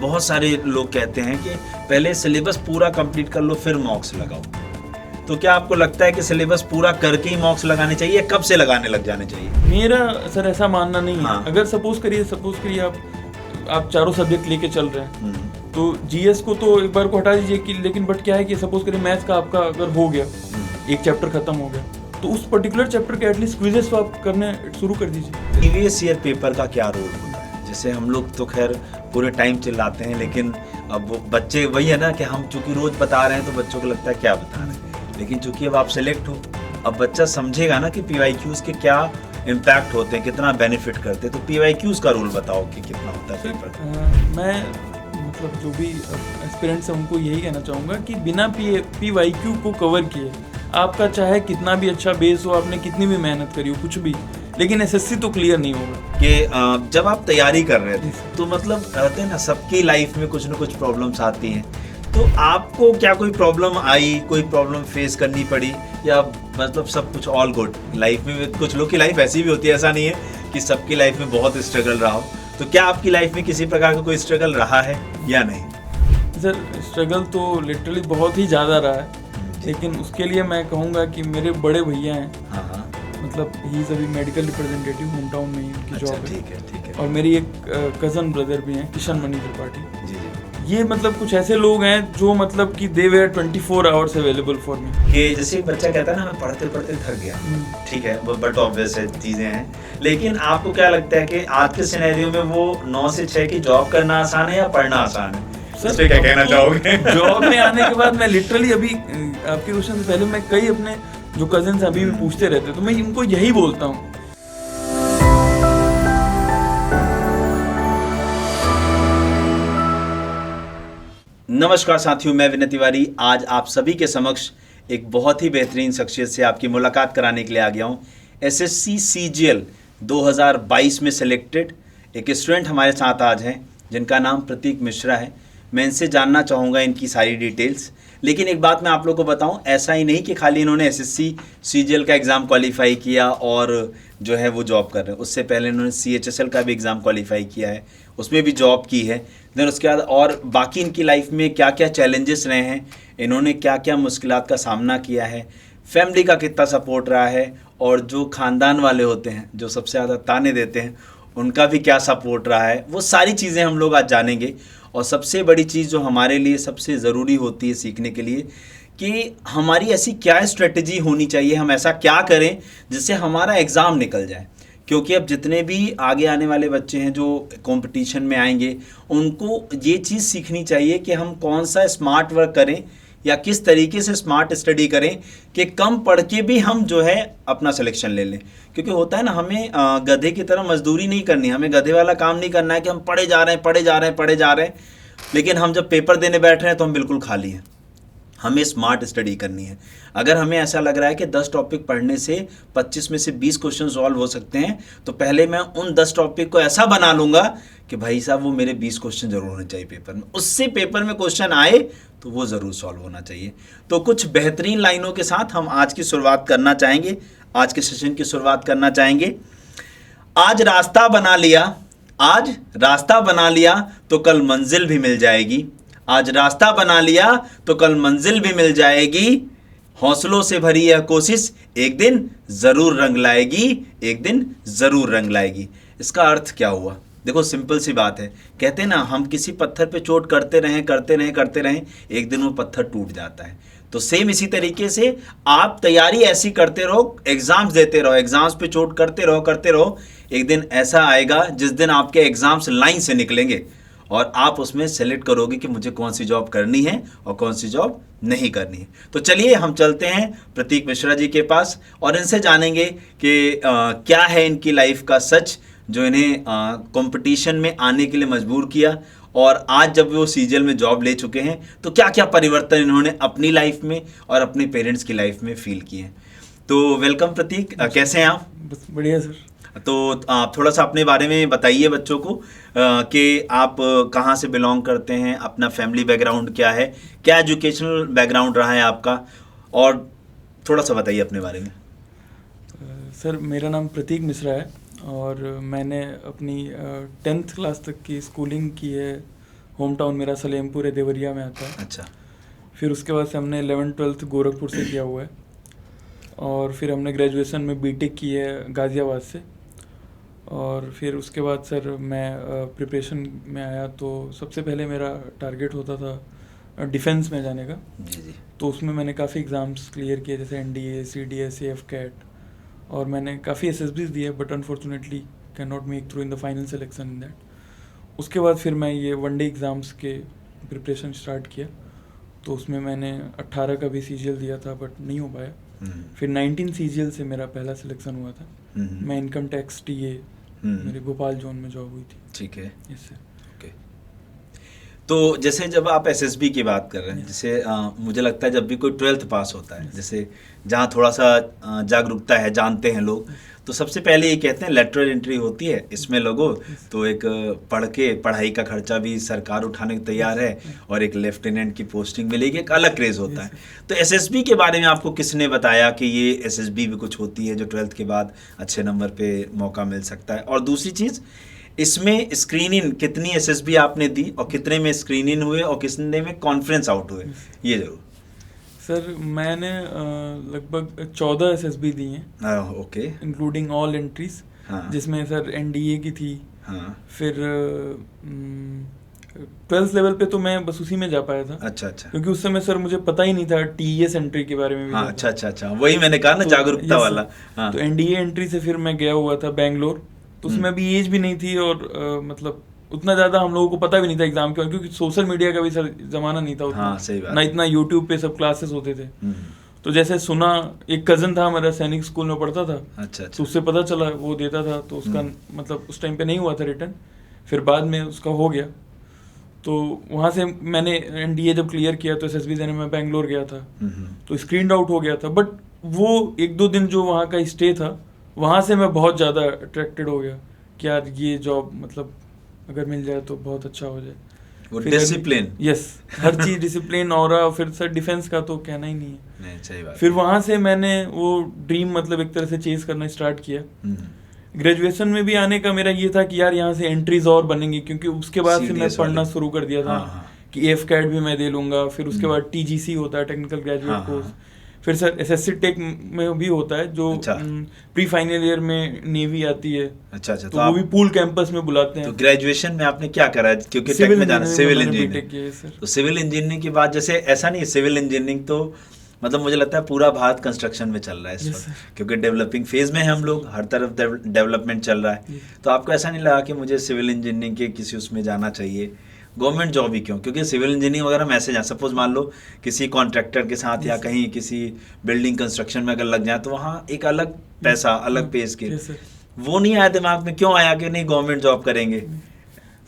बहुत सारे लोग कहते हैं कि पहले सिलेबस पूरा कंप्लीट कर लो फिर मॉक्स लगाओ। तो क्या आपको लगता है कि सिलेबस पूरा करके ही मॉक्स लगाने चाहिए, कब से लगाने लग जाने चाहिए? मेरा सर ऐसा मानना नहीं है। हाँ। अगर सपोज करिए आप चारों सब्जेक्ट लेके चल रहे हैं तो जीएस को तो एक बार को हटा दीजिए कि, लेकिन बट क्या है कि सपोज करिए मैथ्स का आपका अगर हो गया, एक चैप्टर खत्म हो गया, तो उस पर्टिकुलर चैप्टर के एटलीस्ट क्विजेस तो आप करने शुरू कर दीजिए। प्रीवियस ईयर पेपर का क्या रोल होता है? जैसे हम लोग तो खैर पूरे टाइम चिल्लाते हैं, लेकिन अब वो बच्चे वही है ना कि हम चूंकि रोज बता रहे हैं तो बच्चों को लगता है क्या बता रहे हैं, लेकिन चूंकि अब आप सिलेक्ट हो, अब बच्चा समझेगा ना कि पीवाईक्यूज के क्या इम्पैक्ट होते हैं, कितना बेनिफिट करते हैं। तो पीवाईक्यूज का रोल बताओ कि कितना होता है पेपर। मैं मतलब जो भी एस्पिरेंट्स हैं उनको यही कहना चाहूँगा कि बिना पीवाईक्यू को कवर किए आपका चाहे कितना भी अच्छा बेस हो, आपने कितनी भी मेहनत करी हो, कुछ भी, लेकिन एसएससी तो क्लियर नहीं होगा। कि जब आप तैयारी कर रहे थे तो मतलब कहते हैं ना सबकी लाइफ में कुछ ना कुछ प्रॉब्लम्स आती हैं, तो आपको क्या कोई प्रॉब्लम आई, कोई प्रॉब्लम फेस करनी पड़ी, या मतलब सब कुछ ऑल गुड? लाइफ में कुछ लोग की लाइफ ऐसी भी होती है, ऐसा नहीं है कि सबकी लाइफ में बहुत स्ट्रगल रहा हो। तो क्या आपकी लाइफ में किसी प्रकार का कोई स्ट्रगल रहा है या नहीं? सर स्ट्रगल तो लिटरली बहुत ही ज़्यादा रहा है, लेकिन उसके लिए मैं कहूँगा कि मेरे बड़े भैया हैं। हाँ। मतलब ही अभी मेडिकल रिप्रेजेंटेटिव होम टाउन में ही उनकी जॉब है। ठीक है। और मेरी एक कज़न ब्रदर भी हैं, किशन मणि त्रिपाठी जी। ये मतलब कुछ ऐसे लोग हैं जो मतलब कि they were 24 hours available for me. कि जैसे एक बच्चा कहता है ना मैं पढ़ते पढ़ते थक गया, ठीक है, वो बट ऑब्वियस है चीजें हैं, लेकिन आपको क्या लगता है कि आज के सिनेरियो में वो 9 से 6 की जॉब करना आसान है या पढ़ना आसान है? इस पे क्या कहना चाहोगे? जॉब में आने के बाद मैं लिटरली अभी आपके क्वेश्चन से पहले मैं कई अपने जो कजिन्स अभी भी पूछते रहते हैं, तो मैं इनको यही बोलता हूँ। नमस्कार साथियों, मैं विनय तिवारी आज आप सभी के समक्ष एक बहुत ही बेहतरीन शख्सियत से आपकी मुलाकात कराने के लिए आ गया हूँ। एसएससी सीजीएल 2022 में सिलेक्टेड एक स्टूडेंट हमारे साथ आज हैं जिनका नाम प्रतीक मिश्रा है। मैं इनसे जानना चाहूँगा इनकी सारी डिटेल्स, लेकिन एक बात मैं आप लोगों को बताऊं, ऐसा ही नहीं कि खाली इन्होंने एसएससी सीजीएल का एग्ज़ाम क्वालिफाई किया और जो है वो जॉब कर रहे हैं। उससे पहले इन्होंने सीएचएसएल का भी एग्ज़ाम क्वालिफाई किया है, उसमें भी जॉब की है। देन उसके बाद और बाकी इनकी लाइफ में क्या क्या चैलेंजेस रहे हैं, इन्होंने क्या क्या मुश्किलात का सामना किया है, फैमिली का कितना सपोर्ट रहा है, और जो ख़ानदान वाले होते हैं जो सबसे ज़्यादा ताने देते हैं उनका भी क्या सपोर्ट रहा है, वो सारी चीज़ें हम लोग आज जानेंगे। और सबसे बड़ी चीज़ जो हमारे लिए सबसे ज़रूरी होती है सीखने के लिए, कि हमारी ऐसी क्या स्ट्रेटजी होनी चाहिए, हम ऐसा क्या करें जिससे हमारा एग्ज़ाम निकल जाए। क्योंकि अब जितने भी आगे आने वाले बच्चे हैं जो कंपटीशन में आएंगे, उनको ये चीज़ सीखनी चाहिए कि हम कौन सा स्मार्ट वर्क करें या किस तरीके से स्मार्ट स्टडी करें कि कम पढ़ के भी हम जो है अपना सिलेक्शन ले लें। क्योंकि होता है ना, हमें गधे की तरह मजदूरी नहीं करनी, हमें गधे वाला काम नहीं करना है कि हम पढ़े जा रहे हैं, लेकिन हम जब पेपर देने बैठ रहे हैं तो हम बिल्कुल खाली हैं। हमें स्मार्ट स्टडी करनी है। अगर हमें ऐसा लग रहा है कि 10 टॉपिक पढ़ने से 25 में से 20 क्वेश्चन सॉल्व हो सकते हैं, तो पहले मैं उन 10 टॉपिक को ऐसा बना लूँगा कि भाई साहब वो मेरे 20 क्वेश्चन जरूर होने चाहिए पेपर में, उससे पेपर में क्वेश्चन आए तो वो ज़रूर सॉल्व होना चाहिए। तो कुछ बेहतरीन लाइनों के साथ हम आज की शुरुआत करना चाहेंगे, आज के सेशन की शुरुआत करना चाहेंगे। आज रास्ता बना लिया तो कल मंजिल भी मिल जाएगी। आज रास्ता बना लिया तो कल मंजिल भी मिल जाएगी। हौसलों से भरी यह कोशिश एक दिन ज़रूर रंग लाएगी। इसका अर्थ क्या हुआ? देखो सिंपल सी बात है, कहते हैं ना, हम किसी पत्थर पे चोट करते रहें, एक दिन वो पत्थर टूट जाता है। तो सेम इसी तरीके से आप तैयारी ऐसी करते रहो, एग्जाम्स देते रहो, एग्जाम्स पे चोट करते रहो। एक दिन ऐसा आएगा जिस दिन आपके एग्जाम्स लाइन से निकलेंगे और आप उसमें सेलेक्ट करोगे कि मुझे कौन सी जॉब करनी है और कौन सी जॉब नहीं करनी है। तो चलिए हम चलते हैं प्रतीक मिश्रा जी के पास और इनसे जानेंगे कि क्या है इनकी लाइफ का सच जो इन्हें कंपटीशन में आने के लिए मजबूर किया, और आज जब वो सीजीएल में जॉब ले चुके हैं तो क्या क्या परिवर्तन इन्होंने अपनी लाइफ में और अपने पेरेंट्स की लाइफ में फील किए हैं। तो वेलकम प्रतीक, कैसे हैं आप? बस बढ़िया सर। तो आप थोड़ा सा अपने बारे में बताइए बच्चों को कि आप कहाँ से बिलोंग करते हैं, अपना फैमिली बैकग्राउंड क्या है, क्या एजुकेशनल बैकग्राउंड रहा है आपका, और थोड़ा सा बताइए अपने बारे में। सर मेरा नाम प्रतीक मिश्रा है और मैंने अपनी 10th क्लास तक की स्कूलिंग की है होम टाउन मेरा सलेमपुर है, देवरिया में आता है। अच्छा। फिर उसके बाद से हमने 11th-12th गोरखपुर से किया हुआ है, और फिर हमने ग्रेजुएशन में बीटेक की है गाज़ियाबाद से। और फिर उसके बाद सर मैं प्रिपरेशन में आया, तो सबसे पहले मेरा टारगेट होता था डिफेंस में जाने का। जी जी। तो उसमें मैंने काफ़ी एग्ज़ाम्स क्लियर किए, जैसे NDA, CDS, AF कैट, और मैंने काफ़ी SSBs दिए, but unfortunately can not make through in the final selection in that. उसके बाद फिर मैं ये वनडे एग्ज़ाम्स के प्रिपरेशन स्टार्ट किया, तो उसमें मैंने 18 का भी CGL दिया था, बट नहीं हो पाया। फिर 19 CGL से मेरा पहला सिलेक्शन हुआ था। मैं इनकम टैक्स TA मेरे भोपाल जोन में जॉब हुई थी। ठीक है। Yes sir. ओके। तो जैसे जब आप SSB की बात कर रहे हैं, जैसे मुझे लगता है जब भी कोई 12th पास होता है, जैसे जहाँ थोड़ा सा जागरूकता है, जानते हैं लोग, तो सबसे पहले ये कहते हैं लेटरल एंट्री होती है, इसमें लोगों तो एक पढ़ के पढ़ाई का खर्चा भी सरकार उठाने को तैयार है, और एक लेफ्टिनेंट की पोस्टिंग मिलेगी, एक अलग क्रेज होता है। तो SSB के बारे में आपको किसने बताया कि ये SSB भी कुछ होती है जो 12th के बाद अच्छे नंबर पे मौका मिल सकता है? और दूसरी चीज़, इसमें स्क्रीनिंग कितनी SSB आपने दी, और कितने में स्क्रीनिंग हुए, और कितने में कॉन्फ्रेंस आउट हुए, ये जरूर। सर मैंने लगभग 14 SSB दी हैं। ओके। Including all entries. हाँ। जिसमें सर NDA की थी। हाँ। फिर 12th लेवल पे तो मैं बस उसी में जा पाया था। अच्छा अच्छा। क्योंकि उस समय सर मुझे पता ही नहीं था TES एंट्री के बारे में भी। हाँ, अच्छा अच्छा अच्छा, वही मैंने कहा ना, जागरूकता वाला। हाँ। तो NDA एंट्री से फिर मैं गया हुआ था बैंगलोर, तो उसमें अभी एज भी नहीं थी, और मतलब उतना ज़्यादा हम लोगों को पता भी नहीं था एग्जाम के, क्योंकि सोशल मीडिया का भी सर जमाना नहीं था उतना। हाँ, सही बात। ना इतना यूट्यूब पे सब क्लासेस होते थे। तो जैसे सुना, एक कज़न था मेरा सैनिक स्कूल में पढ़ता था। अच्छा अच्छा। तो उससे पता चला, वो देता था, तो उसका मतलब उस टाइम पे नहीं हुआ था रिटर्न, फिर बाद में उसका हो गया। तो वहाँ से मैंने NDA जब क्लियर किया, तो SSB देने में बैंगलोर गया था, तो स्क्रीन आउट हो गया था। बट वो 1-2 दिन जो वहाँ का स्टे था, वहाँ से मैं बहुत ज़्यादा अट्रैक्टेड हो गया कि यार ये जॉब मतलब अगर मिल जाए तो बहुत अच्छा हो जाए। वो डिसिप्लिन। यस, हर चीज़ डिसिप्लिन, और फिर सर डिफेंस का तो कहना ही नहीं है। नहीं, सही बात। फिर वहाँ से मैंने वो ड्रीम मतलब एक तरह से चेज करना स्टार्ट किया। ग्रेजुएशन में भी आने का मेरा ये था कि यार यहाँ से एंट्रीज और बनेंगी, क्योंकि उसके बाद से मैं पढ़ना शुरू कर दिया था। हाँ। कि AF कैट भी मैं दे लूँगा। फिर उसके बाद TGC होता है, टेक्निकल ग्रेजुएट कोर्स। फिर सर SSC टेक में भी होता है, जो प्री फाइनल ईयर में नेवी आती है। अच्छा अच्छा। तो वो भी पूल कैंपस में बुलाते हैं। तो ग्रेजुएशन में आपने क्या करा है, क्योंकि टेक में जाना, सिविल इंजीनियरिंग। तो सिविल इंजीनियरिंग के बाद, जैसे ऐसा नहीं है, सिविल इंजीनियरिंग तो मतलब मुझे लगता है पूरा भारत कंस्ट्रक्शन में चल रहा है इस वक्त, क्योंकि डेवलपिंग फेज में है हम लोग, हर तरफ डेवलपमेंट चल रहा है। तो आपको ऐसा नहीं लगा कि मुझे सिविल इंजीनियरिंग के किसी उसमें जाना चाहिए, गवर्नमेंट जॉब ही क्यों? क्योंकि सिविल इंजीनियरिंग वगैरह मैसेज है, सपोज मान लो किसी कॉन्ट्रैक्टर के साथ या कहीं किसी बिल्डिंग कंस्ट्रक्शन में अगर लग जाए, तो वहाँ एक अलग पैसा, अलग पे स्केल, वो नहीं आया दिमाग में? क्यों आया कि नहीं गवर्नमेंट जॉब करेंगे?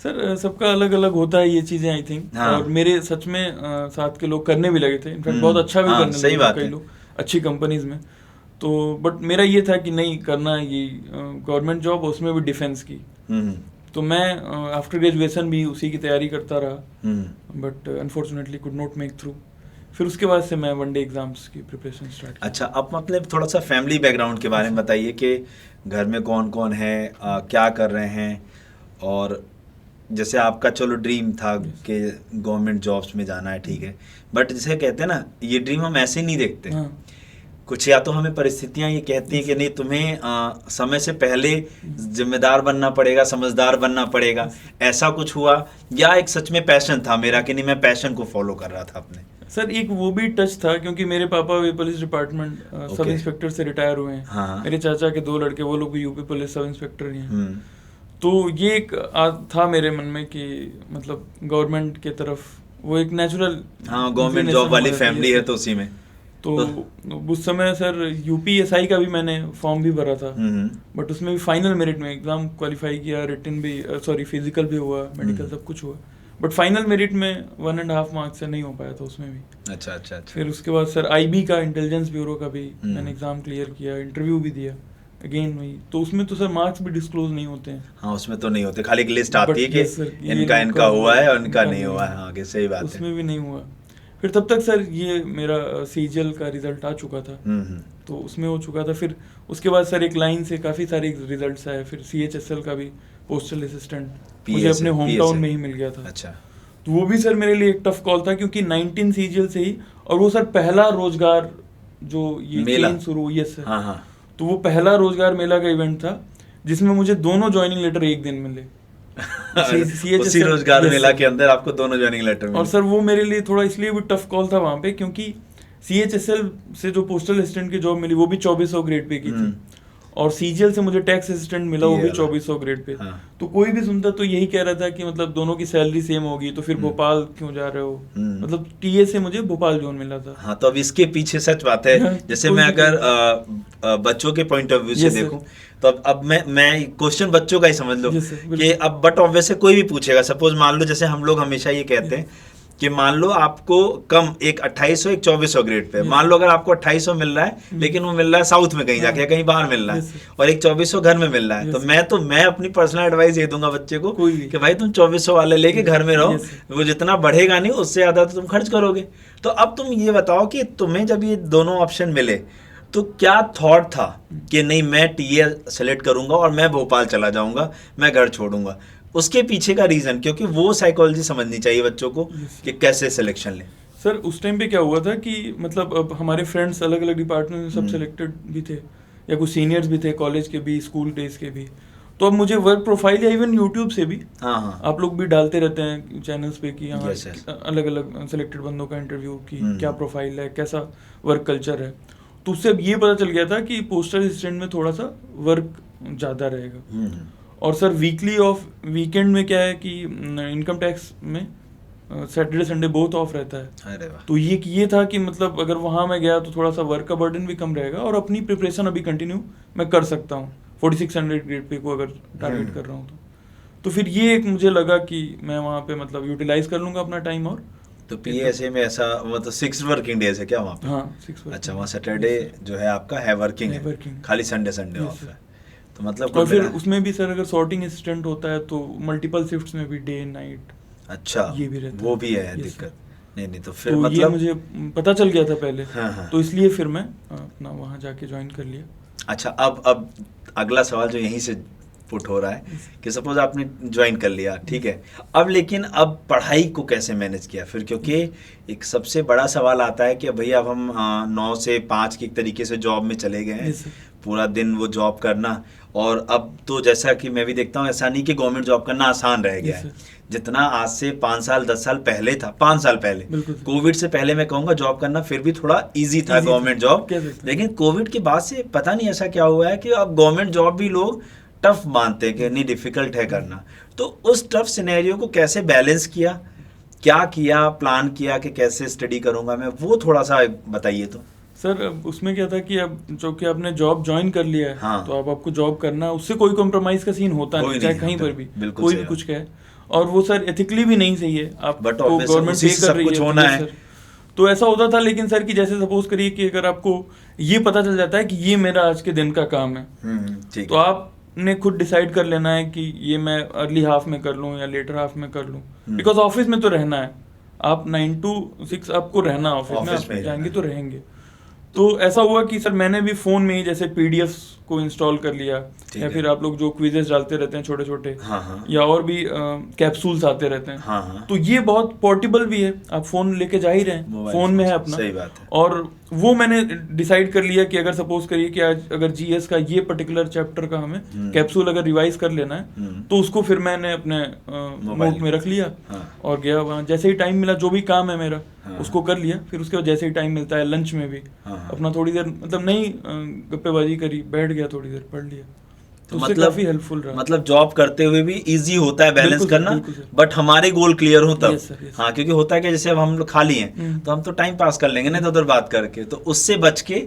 सर सबका अलग अलग होता है ये चीज़ें, आई थिंक। हाँ। और मेरे सच में साथ के लोग करने भी लगे थे, इनफैक्ट बहुत अच्छा भी करने सही बात लगे कई लोग अच्छी कंपनीज में। तो बट मेरा ये था कि नहीं करना है ये गवर्नमेंट जॉब, उसमें भी डिफेंस की। तो मैं आफ्टर ग्रेजुएशन भी उसी की तैयारी करता रहा, but unfortunately could not make through. फिर उसके बाद से मैं वनडे एग्जाम्स की प्रिपरेशन स्टार्ट की। अच्छा, अब मतलब थोड़ा सा फैमिली बैकग्राउंड के बारे में बताइए कि घर में कौन कौन है, क्या कर रहे हैं, और जैसे आपका चलो ड्रीम था कि गवर्नमेंट जॉब्स में जाना है, ठीक है, बट जैसे कहते हैं ना, ये ड्रीम हम ऐसे नहीं देखते। कुछ या तो हमें परिस्थितियां ये कहती हैं कि नहीं तुम्हें समय से पहले जिम्मेदार बनना पड़ेगा, समझदार बनना पड़ेगा, ऐसा कुछ हुआ, या एक सच में पैशन था मेरा कि नहीं मैं पैशन को फॉलो कर रहा था अपने? सर एक वो भी टच था, क्योंकि मेरे पापा भी पुलिस डिपार्टमेंट सब इंस्पेक्टर से रिटायर हुए हैं। हाँ। मेरे चाचा के 2 लड़के, वो लोग भी यूपी पुलिस सब इंस्पेक्टर ही हैं। तो ये एक था मेरे मन में कि मतलब गवर्नमेंट के तरफ वो एक नेचुरल, हाँ, गवर्नमेंट जॉब वाली फैमिली है तो उसी में। तो उस समय सर UPSI का भी मैंने फॉर्म भी भरा था, बट उसमें भी फाइनल मेरिट में एग्जाम क्वालिफाई किया, रिटन भी फिजिकल भी हुआ, मेडिकल सब कुछ हुआ, बट फाइनल मेरिट में 1.5 मार्क्स से नहीं हो पाया था उसमें भी। अच्छा अच्छा। फिर उसके बाद सर IB का, इंटेलिजेंस ब्यूरो का भी मैंने एग्जाम क्लियर किया, इंटरव्यू भी दिया, अगेन वही। तो उसमें तो सर मार्क्स भी डिस्क्लोज नहीं होते हैं। हाँ, उसमें तो नहीं होते, खाली एक लिस्ट आती है कि इनका हुआ है और इनका नहीं हुआ है। आगे सही बात है, उसमें भी नहीं हुआ। फिर तब तक सर ये मेरा CGL का रिजल्ट आ चुका था, तो उसमें हो चुका था। फिर उसके बाद सर एक लाइन से काफ़ी सारे रिजल्ट्स आए, फिर CHSL का भी पोस्टल असिस्टेंट मुझे अपने होम टाउन में ही मिल गया था। अच्छा। तो वो भी सर मेरे लिए एक टफ कॉल था, क्योंकि 19 सीजीएल से ही, और वो सर पहला रोजगार जो ये चेन शुरू हुई है सर। हाँ हाँ। तो वो पहला रोजगार मेला का इवेंट था जिसमें मुझे दोनों ज्वाइनिंग लेटर एक दिन मिले। उसी रोजगार मेला के अंदर आपको दोनों ज्वाइनिंग लेटर मिले। और सर वो मेरे लिए थोड़ा इसलिए भी टफ कॉल था वहाँ पे, क्योंकि CHSL से जो पोस्टल असिस्टेंट की जॉब मिली वो भी 2400 ग्रेड पे की थी, और CGL से मुझे टैक्स असिस्टेंट मिला वो भी 2400 ग्रेड पे। हाँ। तो कोई भी सुनता तो यही कह रहा था कि मतलब दोनों की सैलरी सेम होगी, तो फिर भोपाल क्यों जा रहे हो, मतलब TA से मुझे भोपाल जोन मिला था। हाँ, तो अब इसके पीछे सच बात है, जैसे मैं अगर बच्चों के पॉइंट ऑफ व्यू से देखूं, तो अब मैं क्वेश्चन बच्चों का ही समझ लो कि अब बट ऑब्वियस कोई भी पूछेगा, सपोज मान लो जैसे हम लोग हमेशा ये कहते हैं कि मान लो आपको कम एक 2800 एक 2400 ग्रेड पे, मान लो अगर आपको 2800 मिल रहा है लेकिन वो मिल रहा है साउथ में कहीं जाके या कहीं बाहर मिल रहा है, और एक 2400 घर में मिल रहा है, तो मैं अपनी पर्सनल एडवाइस ये दूंगा बच्चे को कि भाई तुम 2400 वाले लेके घर में रहो, वो जितना बढ़ेगा नहीं उससे ज्यादा तो तुम खर्च करोगे। तो अब तुम ये बताओ कि तुम्हें जब ये दोनों ऑप्शन मिले तो क्या थॉट था कि नहीं मैं TA सेलेक्ट करूंगा और मैं भोपाल चला जाऊंगा, मैं घर छोड़ूंगा, उसके पीछे का रीजन? क्योंकि वो साइकोलॉजी समझनी चाहिए बच्चों को कि कैसे सिलेक्शन ले। सर उस टाइम पे क्या हुआ था कि मतलब अब हमारे फ्रेंड्स अलग अलग डिपार्टमेंट में सब सिलेक्टेड भी थे, या कुछ सीनियर्स भी थे कॉलेज के भी, स्कूल डेज के भी। तो अब मुझे वर्क प्रोफाइल या इवन यूट्यूब से भी, हाँ, आप लोग भी डालते रहते हैं चैनल्स पे कि हाँ अलग अलग सेलेक्टेड बंदों का इंटरव्यू की क्या प्रोफाइल है, कैसा वर्क कल्चर है। तो उससे अब ये पता चल गया था कि पोस्टल असिस्टेंट में थोड़ा सा वर्क ज़्यादा रहेगा। और सर वीकली ऑफ, वीकेंड में क्या है कि इनकम टैक्स में सैटरडे संडे बहुत ऑफ रहता है। अरे वाह। तो ये था कि मतलब अगर वहाँ मैं गया तो थोड़ा सा वर्क का बर्डन भी कम रहेगा, और अपनी प्रिपरेशन अभी कंटिन्यू मैं कर सकता हूँ 4600 ग्रेड पे को अगर टारगेट कर रहा हूँ तो फिर ये एक मुझे लगा कि मैं वहाँ पे मतलब यूटिलाइज कर लूँगा अपना टाइम। और तो PSA में ऐसा मतलब 6 वर्किंग डेज है क्या वहाँ पे? हाँ 6 अच्छा, वहाँ सैटरडे जो है आपका है वर्किंग है, खाली संडे ऑफ है, तो मतलब और फिर उसमें भी सर अगर सॉर्टिंग असिस्टेंट होता है तो मल्टीपल शिफ्ट्स में भी डे नाइट। अच्छा, ये भी रहता वो भी है दिक्कत। नहीं तो फिर तो मतलब ये मुझे पता चल गया था पहले। हाँ। तो इसलिए फिर मैं अपना वहाँ जाके ज्वाइन कर लिया। अच्छा, अब अगला सवाल जो यहीं से पुट हो रहा है कि सपोज आपने ज्वाइन कर लिया, ठीक है, अब लेकिन अब पढ़ाई को कैसे मैनेज किया फिर? क्योंकि एक सबसे बड़ा सवाल आता है कि भैया अब हम 9 से 5 की तरीके से जॉब में चले गए हैं, पूरा दिन वो जॉब करना, और अब तो जैसा कि मैं भी देखता हूँ ऐसा नहीं कि गवर्नमेंट जॉब करना आसान रह गया है, जितना आज से 5 साल 10 साल पहले था, 5 साल पहले कोविड से पहले मैं कहूँगा जॉब करना फिर भी थोड़ा इजी था गवर्नमेंट जॉब, लेकिन कोविड के बाद से पता नहीं ऐसा क्या हुआ है कि अब गवर्नमेंट जॉब भी लोग टफ मानते हैं कि नहीं डिफिकल्ट है करना। तो उस टफ सिनेरियो को कैसे बैलेंस किया, क्या किया, प्लान किया कि कैसे स्टडी करूंगा मैं, वो थोड़ा सा बताइए। तो सर उसमें क्या था कि अब जो कि आपने जॉब ज्वाइन कर लिया है, हाँ। तो अब आपको जॉब करना है, उससे कोई कॉम्प्रोमाइज का सीन होता नहीं, चाहे कहीं पर भी कोई भी कुछ कहे, और वो सर एथिकली भी नहीं सही है, आपको गवर्नमेंट पे कर रही है तो ऐसा होता था। लेकिन सर कि जैसे सपोज करिए कि अगर आपको ये पता चल जाता है कि ये मेरा आज के दिन का काम है, तो आपने खुद डिसाइड कर लेना है कि ये मैं अर्ली हाफ में कर लूँ या लेटर हाफ में कर लूँ, बिकॉज ऑफिस में तो रहना है, आप 9 to 6 आपको रहना ऑफिस में, आप जाएंगे तो रहेंगे। तो ऐसा हुआ कि सर मैंने भी फ़ोन में ही जैसे PDFs को इंस्टॉल कर लिया, या फिर आप लोग जो क्विजेस डालते रहते हैं छोटे छोटे, या और भी कैप्सूल्स आते रहते हैं, तो ये बहुत पोर्टेबल भी है, आप फ़ोन लेके जा ही रहे हैं, फ़ोन में है अपना। सही बात है। और वो मैंने डिसाइड कर लिया कि अगर सपोज करिए कि आज अगर GS का ये पर्टिकुलर चैप्टर का हमें कैप्सूल अगर रिवाइज कर लेना है, तो उसको फिर मैंने अपने नोट में रख लिया, और गया वहाँ, जैसे ही टाइम मिला जो भी काम है मेरा उसको कर लिया। फिर उसके बाद जैसे ही टाइम मिलता है लंच में भी अपना थोड़ी देर मतलब नहीं गप्पेबाजी करी, बैठ गया थोड़ी देर, पढ़ लिया, तो मतलब काफी हेल्पफुल रहा। मतलब जॉब करते हुए भी इजी होता है बैलेंस करना, बट हमारे गोल क्लियर हो तब। हाँ, क्योंकि होता है कि जैसे अब हम लोग खाली हैं तो हम तो टाइम पास कर लेंगे ना इधर उधर बात करके, तो उससे बच के,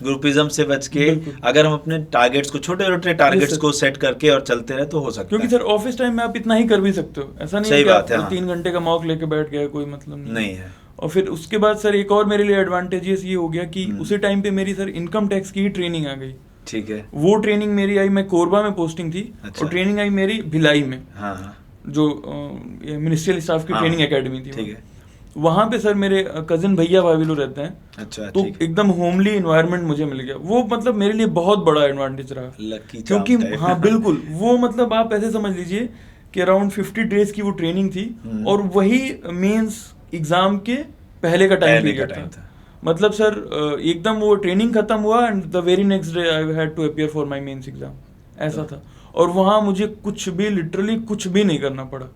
ग्रुपिज्म से बच के, अगर हम अपने टारगेट्स को, छोटे छोटे टारगेट्स को सेट करके और चलते रहे तो हो सकता है। क्योंकि सर ऑफिस टाइम में आप इतना ही कर भी सकते हो, ऐसा नहीं है कि 3 घंटे का मॉक लेके बैठ गया, कोई मतलब नहीं है। और फिर उसके बाद सर एक और मेरे लिए एडवांटेजेस ये हो गया कि उसी टाइम पे मेरी सर इनकम टैक्स की ट्रेनिंग आ गई। ठीक है। वो ट्रेनिंग मेरी आई, मैं कोरबा में पोस्टिंग थी, और ट्रेनिंग आई मेरी भिलाई में, जो मिनिस्ट्रियल स्टाफ की ट्रेनिंग एकेडमी थी। ठीक है। वहाँ पे सर मेरे कजिन भैया भाभी लोग रहते हैं। अच्छा, तो एकदम होमली इन्वायरमेंट मुझे मिल गया, वो मतलब मेरे लिए बहुत बड़ा एडवांटेज रहा, क्योंकि हाँ बिल्कुल, वो मतलब आप ऐसे समझ लीजिए कि अराउंड 50 डेज की वो ट्रेनिंग थी और वही मेंस एग्जाम के पहले का टाइम पीरियड था। मतलब सर एकदम वो ट्रेनिंग खत्म हुआ and the very next day I had to appear for my mains exam, ऐसा था। और वहाँ मुझे कुछ भी लिटरली कुछ भी नहीं करना पड़ा।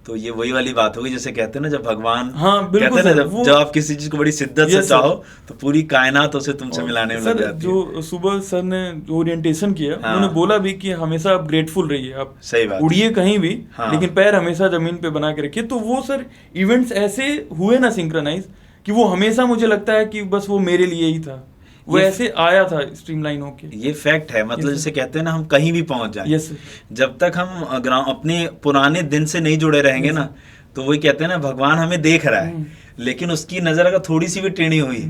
तो ये वही वाली बात होगी जैसे कहते हैं ना, जब भगवान बिल्कुल कहते हैं ना, जब आप किसी चीज को बड़ी शिद्दत से चाहो तो पूरी कायनात उसे तुमसे मिलाने में लग जाती है। जो सुबह सर ने जो ओरिएंटेशन किया, उन्होंने बोला भी कि हमेशा आप ग्रेटफुल रहिए, आप सही बात, उड़िए कहीं भी लेकिन पैर हमेशा जमीन पे बना के रखिए। तो वो सर इवेंट्स ऐसे हुए ना सिंक्रोनाइज कि वो हमेशा मुझे लगता है कि बस वो मेरे लिए ही था, वो ऐसे आया था स्ट्रीमलाइन होके। ये फैक्ट है, मतलब जैसे कहते हैं ना, हम कहीं भी पहुंच जाएं, जब तक हम अपने पुराने दिन से नहीं जुड़े रहेंगे ना, तो वही कहते हैं ना, भगवान हमें देख रहा है लेकिन उसकी नजर अगर थोड़ी सी भी टेढ़ी हुई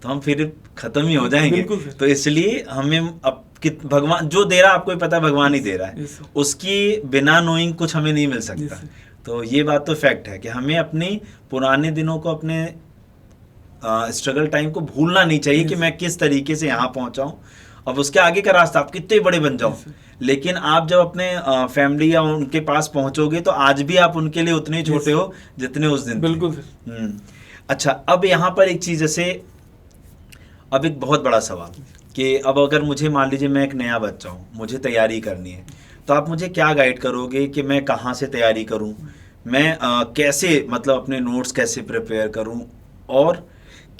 तो हम फिर खत्म ही हो जाएंगे। तो इसलिए हमें अब भगवान जो दे रहा है, आपको ही पता है भगवान ही दे रहा है, उसकी बिना नोइंग कुछ हमें नहीं मिल सकता। तो ये बात तो फैक्ट है कि हमें अपने पुराने दिनों को, अपने स्ट्रगल टाइम को भूलना नहीं चाहिए कि मैं किस तरीके से यहाँ पहुंचा हूँ। अब उसके आगे का रास्ता आप कितने बड़े बन जाओ, लेकिन आप जब अपने फैमिली या उनके पास पहुंचोगे तो आज भी आप उनके लिए उतने ही छोटे हो जितने उस दिन। बिल्कुल। अच्छा, अब यहाँ पर एक चीज, जैसे अब एक बहुत बड़ा सवाल कि अब अगर मुझे मान लीजिए मैं एक नया बच्चा हूँ, मुझे तैयारी करनी है, तो आप मुझे क्या गाइड करोगे कि मैं कहाँ से तैयारी करूँ, मैं कैसे मतलब अपने नोट्स कैसे प्रिपेयर करूँ, और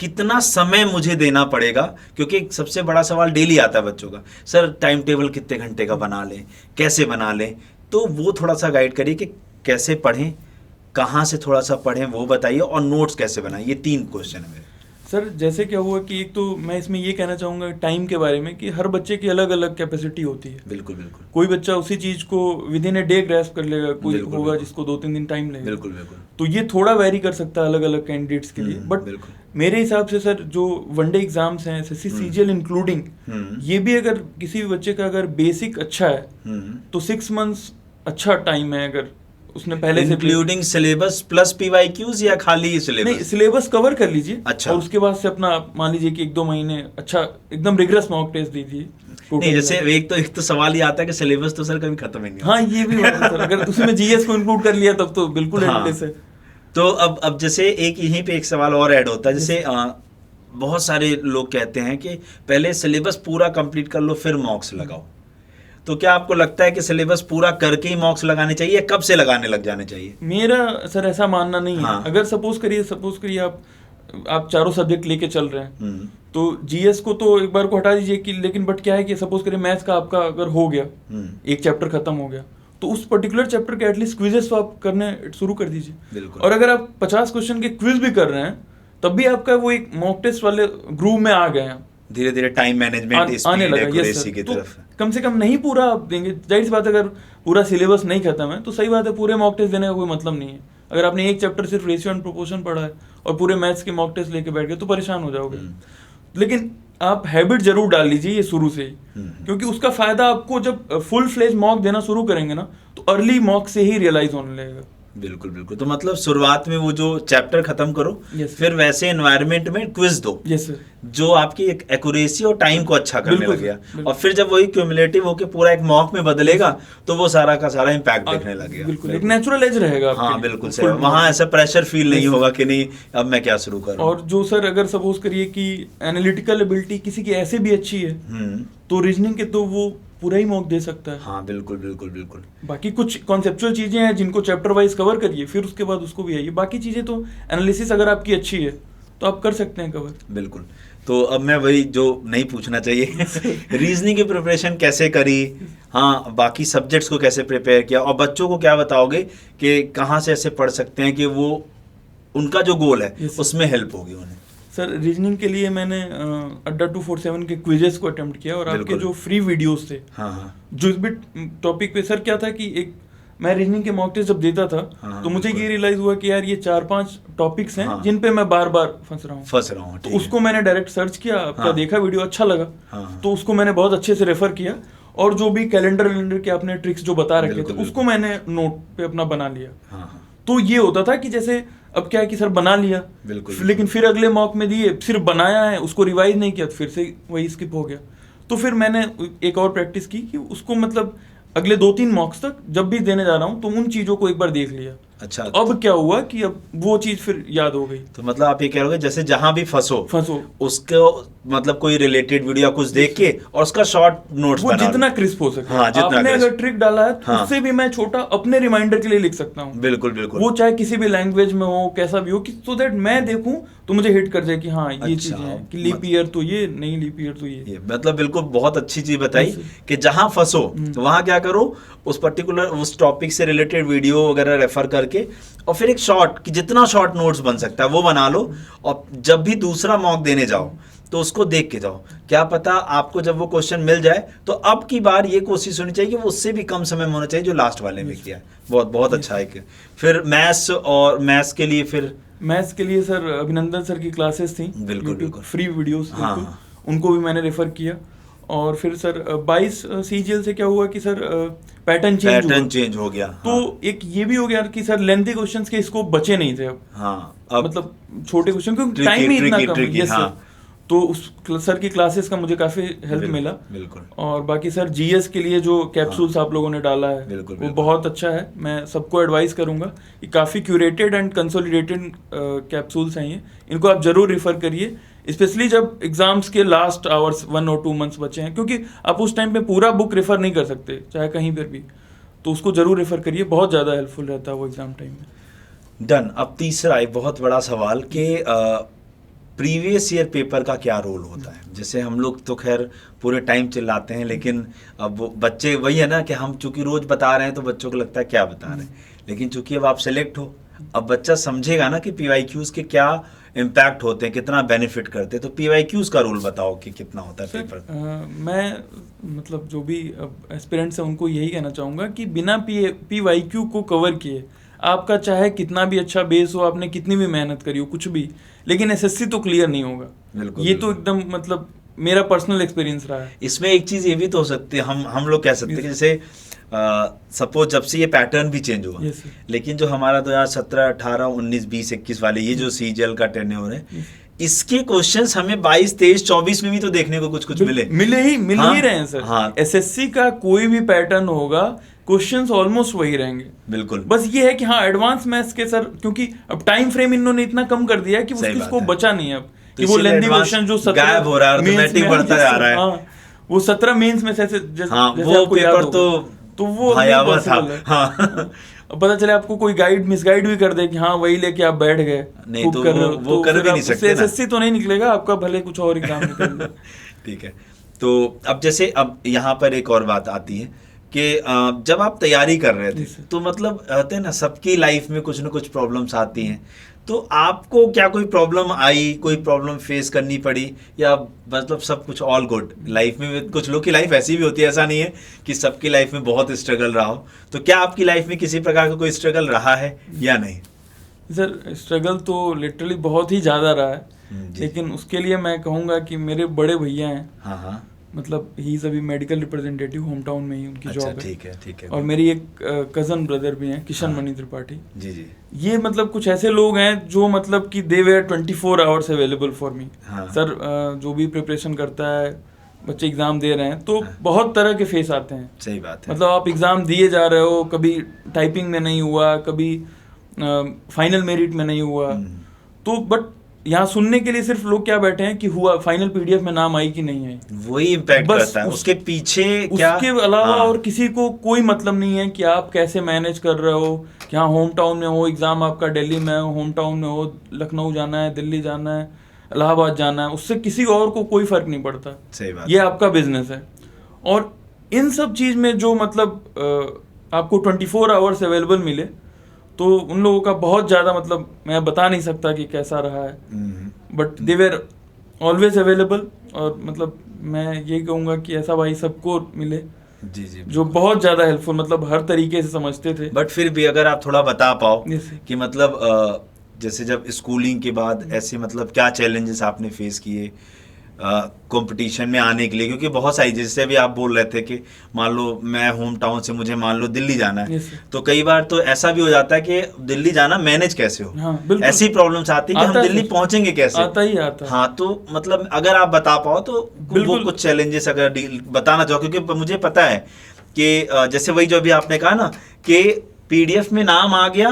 कितना समय मुझे देना पड़ेगा? क्योंकि सबसे बड़ा सवाल डेली आता है बच्चों का, सर टाइम टेबल कितने घंटे का बना लें, कैसे बना लें? तो वो थोड़ा सा गाइड करिए कि कैसे पढ़ें, कहाँ से थोड़ा सा पढ़ें वो बताइए, और नोट्स कैसे बनाएं। ये 3 क्वेश्चन है मेरे। सर जैसे क्या हुआ कि एक तो मैं इसमें ये कहना चाहूँगा टाइम के बारे में कि हर बच्चे की अलग अलग कैपेसिटी होती है। बिल्कुल बिल्कुल। कोई बच्चा उसी चीज़ को with in a day grasp कर लेगा, कोई होगा जिसको 2-3 दिन टाइम लगेगा। बिल्कुल बिल्कुल। तो ये थोड़ा वेरी कर सकता है अलग अलग कैंडिडेट्स के लिए। बट मेरे हिसाब से सर जो वनडे एग्जाम्स हैं, एसएससी सीजीएल इंक्लूडिंग, ये भी अगर किसी भी बच्चे का अगर बेसिक अच्छा है तो 6 मंथ्स अच्छा टाइम है। अगर उसने पहले से इंक्लूडिंग सिलेबस प्लस पीवाईक्यूज या खाली सिलेबस? नहीं, सिलेबस कवर कर लीजिए। अच्छा। और उसके बाद से अपना मान लीजिए कि 1-2 महीने अच्छा एकदम रिग्रेस मॉक टेस्ट दीजिए। नहीं, जैसे एक तो सवाल ये आता है कि सिलेबस तो सर कभी खत्म ही नहीं। हाँ, ये भी बात है सर, अगर उसमें जीएस को इंक्लूड कर लिया तब तो बिल्कुल एंडलेस है। तो अब जैसे एक यहीं पे एक सवाल और ऐड होता है, जैसे बहुत सारे लोग कहते हैं कि पहले सिलेबस पूरा कंप्लीट कर लो फिर मॉक्स लगाओ। तो क्या आपको लगता है कि सिलेबस पूरा करके ही मॉक्स लगाने चाहिए, कब से लगाने लग जाने चाहिए? मेरा सर ऐसा मानना नहीं है। अगर सपोज करिए आप चारों सब्जेक्ट लेके चल रहे हैं, तो जीएस को तो एक बार को हटा दीजिए कि, लेकिन बट क्या है कि सपोज करिए मैथ्स का आपका अगर हो गया, एक चैप्टर खत्म हो गया, तो उस पर्टिकुलर चैप्टर के एटलीस्ट क्विजेस तो आप करने शुरू कर दीजिए। और अगर आप 50 क्वेश्चन के क्विज भी कर रहे हैं तब भी आपका वो एक मॉक टेस्ट वाले ग्रुप में आ गए हैं। धीरे धीरे टाइम मैनेजमेंट आने लगा एक्यूरेसी की तरफ। तो कम से कम नहीं पूरा आप देंगे, जाहिर सी बात है अगर पूरा सिलेबस नहीं खत्म है तो सही बात है पूरे मॉक टेस्ट देने का कोई मतलब नहीं है। अगर आपने एक चैप्टर सिर्फ रेशियो एंड प्रोपोर्शन पढ़ा है और पूरे मैथ्स के मॉक टेस्ट लेके बैठ गए तो परेशान हो जाओगे। लेकिन आप हैबिट जरूर डाल लीजिए ये शुरू से ही, क्योंकि उसका फायदा आपको जब फुल फ्लेज मॉक देना शुरू करेंगे ना तो अर्ली मॉक से ही रियलाइज होने लगेगा। बिल्कुल बिल्कुल। तो मतलब शुरुआत में वो जो चैप्टर खत्म करो, फिर वैसे एनवायरनमेंट में क्विज दो जो आपकी एक एक्यूरेसी और टाइम को अच्छा करने लग गया, और फिर जब वही क्यूमुलेटिव होके पूरा एक मॉक में बदलेगा तो वो सारा का सारा इम्पैक्ट दिखने लगेगा। बिल्कुल एक नेचुरल एज रहेगा। हाँ बिल्कुल सही, वहाँ ऐसा प्रेशर फील नहीं होगा कि नहीं अब मैं क्या शुरू करूँ। और जो सर अगर सपोज करिए कि एनालिटिकल एबिलिटी किसी की ऐसे भी अच्छी है तो रीजनिंग के तो वो पूरा ही मॉक दे सकता है। हाँ बिल्कुल बिल्कुल बिल्कुल। बाकी कुछ कॉन्सेप्चुअल चीजें हैं जिनको चैप्टर वाइज कवर करिए, फिर उसके बाद उसको भी आइए। बाकी चीजें तो एनालिसिस अगर आपकी अच्छी है तो आप कर सकते हैं कवर। बिल्कुल। तो अब मैं वही जो नहीं पूछना चाहिए रीजनिंग की प्रिपरेशन कैसे करी, हाँ बाकी सब्जेक्ट्स को कैसे प्रिपेयर किया, और बच्चों को क्या बताओगे कि कहाँ से ऐसे पढ़ सकते हैं कि वो उनका जो गोल है उसमें हेल्प होगी उन्हें? सर रीजनिंग के लिए मैंने अड्डा 247 के क्विजेस को अटेम्प्ट किया, और आपके जो फ्री वीडियोस थे जो इस भी टॉपिक पे, सर क्या था कि एक मैं रीजनिंग के मॉक टेस्ट जब देता था तो मुझे ये रियलाइज हुआ कि यार ये 4-5 टॉपिक्स हैं जिन पे मैं बार बार फंस रहा हूँ। तो उसको मैंने डायरेक्ट सर्च किया, आपका देखा वीडियो अच्छा लगा तो उसको मैंने बहुत अच्छे से रेफर किया, और जो भी कैलेंडर के आपने ट्रिक्स जो बता रखे थे उसको मैंने नोट पे अपना बना लिया। तो ये होता था कि जैसे अब क्या है कि सर बना लिया लेकिन फिर अगले मॉक में दिए, सिर्फ बनाया है उसको रिवाइज नहीं किया, फिर से वही स्किप हो गया। तो फिर मैंने एक और प्रैक्टिस की कि उसको मतलब अगले 2-3 मॉक्स तक जब भी देने जा रहा हूँ तो उन चीजों को एक बार देख लिया। अच्छा, अब क्या हुआ कि अब वो चीज फिर याद हो गई। तो मतलब आप ये कह रहे हो जैसे जहां भी फंसो उसको मतलब कोई रिलेटेड वीडियो कुछ देख के और उसका शॉर्ट नोट्स वो जितना क्रिस्प हो सके। हाँ, जितना आपने अगर ट्रिक डाला है तो हाँ, उससे भी मैं छोटा अपने रिमाइंडर के लिए लिख सकता हूँ। बिल्कुल बिल्कुल, वो चाहे किसी भी लैंग्वेज में हो, कैसा भी हो, कि सो दैट मैं देखूं तो मुझे हिट कर जाए कि हाँ ये अच्छा, चीजें हैं कि लीप ईयर तो ये नहीं, लीप ईयर तो ये मतलब बिल्कुल बहुत अच्छी चीज बताई कि जहां फंसो तो वहां क्या करो, उस पर्टिकुलर उस टॉपिक से रिलेटेड वीडियो वगैरह रेफर करके और फिर एक शॉर्ट कि जितना शॉर्ट नोट्स बन सकता है वो बना लो, और जब भी दूसरा मॉक देने जाओ तो उसको देख के जाओ। क्या पता आपको जब वो क्वेश्चन मिल जाए तो अब की बार ये कोशिश होनी चाहिए कि वो उससे भी कम समय में होना चाहिए जो लास्ट वाले में किया। बहुत बहुत अच्छा है। फिर मैथ्स, और मैथ्स के लिए फिर मैथ्स के लिए सर अभिनंदन सर की क्लासेस थी, बिल्कुल फ्री वीडियोस, हाँ, उनको भी मैंने रेफर किया। और फिर सर 22 सीजीएल से क्या हुआ कि सर पैटर्न चेंज हो गया। तो एक ये भी हो गया कि सर लेंथी क्वेश्चंस के स्कोप बचे नहीं थे अब। हाँ, मतलब छोटे क्वेश्चन क्योंकि टाइम ही इतना कम है। हाँ, तो उस सर की क्लासेस का मुझे काफी हेल्प मिला। बिल्कुल। और बाकी सर जीएस के लिए जो कैप्सूल्स आप लोगों ने डाला है वो बहुत अच्छा है। मैं सबको एडवाइस करूंगा कि काफी क्यूरेटेड एंड कंसोलिडेटेड कैप्सूल्स हैं ये, इनको आप जरूर रिफर करिए, स्पेशली जब एग्जाम्स के लास्ट आवर्स 1 और 2 मंथ्स बचे हैं, क्योंकि आप उस टाइम पे पूरा बुक रेफर नहीं कर सकते चाहे कहीं पर भी, तो उसको जरूर रेफर करिए, बहुत ज़्यादा हेल्पफुल रहता है वो एग्जाम टाइम में। डन। अब तीसरा एक बहुत बड़ा सवाल कि प्रीवियस ईयर पेपर का क्या रोल होता है। जैसे हम लोग तो खैर पूरे टाइम चिल्लाते हैं, लेकिन अब बच्चे वही है ना कि हम चूंकि रोज बता रहे हैं तो बच्चों को लगता है क्या बता रहे हैं, लेकिन चूंकि अब आप सेलेक्ट हो, अब बच्चा समझेगा ना कि पीवाईक्यूज के क्या इम्पैक्ट होते हैं, कितना बेनिफिट करते हैं। तो पीवाईक्यूज का रोल बताओ कि कितना होता है पेपर। मैं मतलब जो भी एस्पिरेंट्स हैं उनको यही कहना चाहूँगा कि बिना पीवाईक्यू को कवर किए आपका चाहे कितना भी अच्छा बेस हो, आपने कितनी भी मेहनत करी हो, कुछ भी, लेकिन एसएससी तो क्लियर नहीं होगा। ये तो एकदम मतलब मेरा पर्सनल एक्सपीरियंस रहा है। इसमें एक चीज़ ये भी तो हो सकती है, हम लोग कह सकते हैं कि जैसे सपोज जब से ये पैटर्न भी चेंज हुआ, लेकिन जो हमारा 2017, 18, 19, 20, 21 वाले ये जो सीजीएल का टेन्योर है, इसके क्वेश्चंस हमें 22, 23, 24 में भी तो देखने को कुछ मिल ही रहे हैं सर। हाँ, एसएससी का कोई भी पैटर्न होगा, क्वेश्चंस ऑलमोस्ट वही रहेंगे। बिल्कुल। बस ये है कि हाँ एडवांस मैथ्स के सर, क्योंकि अब टाइम फ्रेम इन्होंने इतना कम कर दिया है कि उसकी स्कोप बचा नहीं है अब, तो कि वो लेंथी क्वेश्चन जो 17 गायब हो रहा है, ऑटोमेटिक बढ़ता जा रहा है। हाँ, वो 17 मेंस में से हाँ, वो पेपर तो वो भयावह था। हाँ। पता चले आपको कोई गाइड मिसगाइड भी कर दे कि हाँ वही लेके आप बैठ गए, नहीं तो वो कर भी नहीं सकते। एसएससी तो नहीं निकलेगा आपका, भले कुछ और एग्जाम निकल जाए। ठीक है। तो अब जैसे अब यहाँ पर एक और बात आती है कि जब आप तैयारी कर रहे थे तो मतलब कहते हैं ना सबकी लाइफ में कुछ ना कुछ प्रॉब्लम्स आती हैं, तो आपको क्या कोई प्रॉब्लम आई, कोई प्रॉब्लम फेस करनी पड़ी, या मतलब सब कुछ ऑल गुड लाइफ में? कुछ लोग की लाइफ ऐसी भी होती है, ऐसा नहीं है कि सबकी लाइफ में बहुत स्ट्रगल रहा हो। तो क्या आपकी लाइफ में किसी प्रकार का कोई स्ट्रगल रहा है या नहीं? सर स्ट्रगल तो लिटरली बहुत ही ज़्यादा रहा है, लेकिन उसके लिए मैं कहूँगा कि मेरे बड़े भैया हैं। हाँ, मतलब ही अभी मेडिकल रिप्रेजेंटेटिव, होम टाउन में ही उनकी जॉब है। ठीक है। और मेरी एक कजन ब्रदर भी हैं, किशन मणि त्रिपाठी जी। ये मतलब कुछ ऐसे लोग हैं जो मतलब कि they were 24 hours available for me. Sir जो भी प्रिपरेशन करता है, बच्चे एग्जाम दे रहे हैं तो बहुत तरह के फेस आते हैं। सही बात है। मतलब आप एग्जाम दिए जा रहे हो, कभी टाइपिंग में नहीं हुआ, कभी फाइनल मेरिट में नहीं हुआ, तो बट यहाँ सुनने के लिए सिर्फ लोग क्या बैठे हैं कि हुआ फाइनल पीडीएफ में नाम आई कि नहीं आई, वही इम्पैक्ट करता है। उसके पीछे क्या, उसके अलावा और किसी को कोई मतलब नहीं है कि आप कैसे मैनेज कर रहे हो, कि हाँ होम टाउन में हो, एग्जाम आपका दिल्ली में हो, होम टाउन में हो, लखनऊ जाना है, दिल्ली जाना है, इलाहाबाद जाना है, उससे किसी और को कोई फर्क नहीं पड़ता। सही बात। ये आपका बिजनेस है। और इन सब चीज में जो मतलब आपको 24 आवर्स अवेलेबल मिले, तो उन लोगों का बहुत ज़्यादा मतलब मैं बता नहीं सकता कि कैसा रहा है, but they were always available. और मतलब मैं ये कहूँगा कि ऐसा भाई सबको मिले जी जो बहुत ज़्यादा हेल्पफुल, मतलब हर तरीके से समझते थे। बट फिर भी अगर आप थोड़ा बता पाओ कि मतलब जैसे जब स्कूलिंग के बाद ऐसे मतलब क्या चैलेंजेस आपने फेस किए कंपटीशन में आने के लिए, क्योंकि बहुत सारी, जैसे अभी आप बोल रहे थे कि मान लो मैं होम टाउन से मुझे मान लो दिल्ली जाना है, तो कई बार तो ऐसा भी हो जाता है कि दिल्ली जाना मैनेज कैसे हो। हाँ, ऐसी प्रॉब्लम्स आती है कि हम दिल्ली पहुंचेंगे कैसे। आता। हाँ, तो मतलब अगर आप बता पाओ तो वो कुछ चैलेंजेस अगर बताना चाहो, क्योंकि मुझे पता है कि जैसे वही जो अभी आपने कहा ना कि पीडीएफ में नाम आ गया